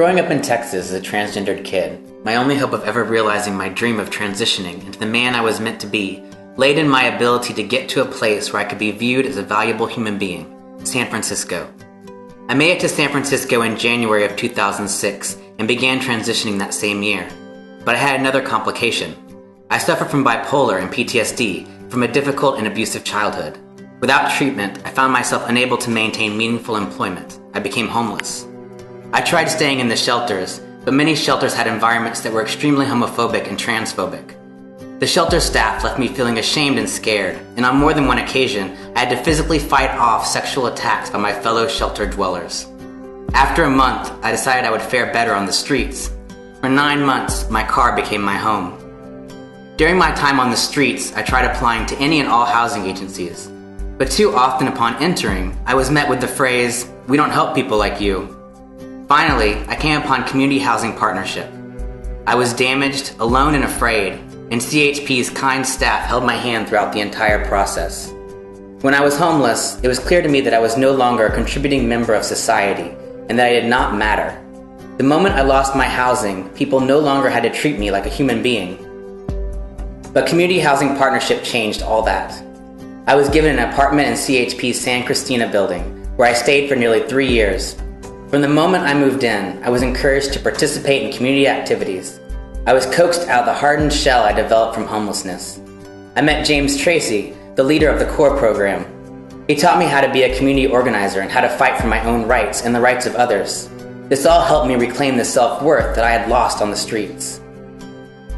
Growing up in Texas as a transgendered kid, my only hope of ever realizing my dream of transitioning into the man I was meant to be laid in my ability to get to a place where I could be viewed as a valuable human being, San Francisco. I made it to San Francisco in January of 2006 and began transitioning that same year. But I had another complication. I suffered from bipolar and PTSD from a difficult and abusive childhood. Without treatment, I found myself unable to maintain meaningful employment. I became homeless. I tried staying in the shelters, but many shelters had environments that were extremely homophobic and transphobic. The shelter staff left me feeling ashamed and scared, and on more than one occasion, I had to physically fight off sexual attacks by my fellow shelter dwellers. After a month, I decided I would fare better on the streets. For 9 months, my car became my home. During my time on the streets, I tried applying to any and all housing agencies. But too often upon entering, I was met with the phrase, "We don't help people like you." Finally, I came upon Community Housing Partnership. I was damaged, alone and afraid, and CHP's kind staff held my hand throughout the entire process. When I was homeless, it was clear to me that I was no longer a contributing member of society, and that I did not matter. The moment I lost my housing, people no longer had to treat me like a human being. But Community Housing Partnership changed all that. I was given an apartment in CHP's San Cristina building, where I stayed for nearly 3 years. From the moment I moved in, I was encouraged to participate in community activities. I was coaxed out of the hardened shell I developed from homelessness. I met James Tracy, the leader of the CORE program. He taught me how to be a community organizer and how to fight for my own rights and the rights of others. This all helped me reclaim the self-worth that I had lost on the streets.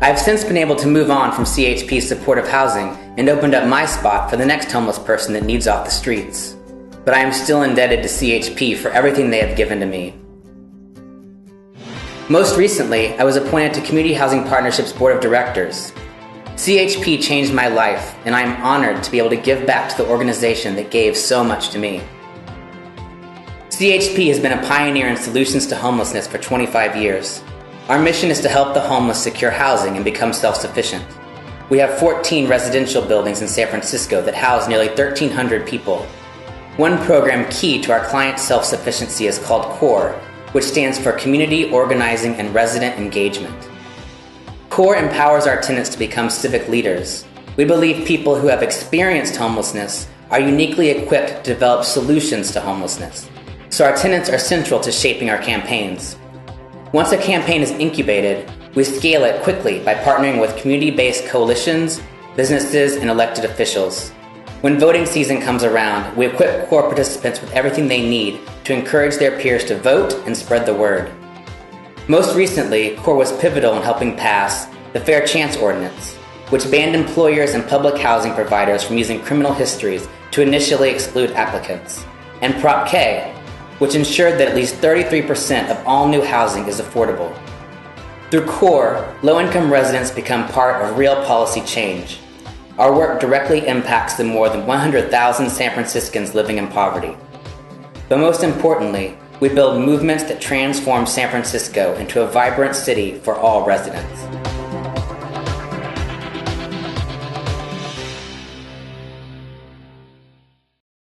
I have since been able to move on from CHP's supportive housing and opened up my spot for the next homeless person that needs off the streets. But I am still indebted to CHP for everything they have given to me. Most recently, I was appointed to Community Housing Partnership's Board of Directors. CHP changed my life, and I am honored to be able to give back to the organization that gave so much to me. CHP has been a pioneer in solutions to homelessness for 25 years. Our mission is to help the homeless secure housing and become self-sufficient. We have 14 residential buildings in San Francisco that house nearly 1,300 people. One program key to our client self-sufficiency is called CORE, which stands for Community Organizing and Resident Engagement. CORE empowers our tenants to become civic leaders. We believe people who have experienced homelessness are uniquely equipped to develop solutions to homelessness. So our tenants are central to shaping our campaigns. Once a campaign is incubated, we scale it quickly by partnering with community-based coalitions, businesses, and elected officials. When voting season comes around, we equip CORE participants with everything they need to encourage their peers to vote and spread the word. Most recently, CORE was pivotal in helping pass the Fair Chance Ordinance, which banned employers and public housing providers from using criminal histories to initially exclude applicants, and Prop K, which ensured that at least 33% of all new housing is affordable. Through CORE, low-income residents become part of real policy change. Our work directly impacts the more than 100,000 San Franciscans living in poverty. But most importantly, we build movements that transform San Francisco into a vibrant city for all residents.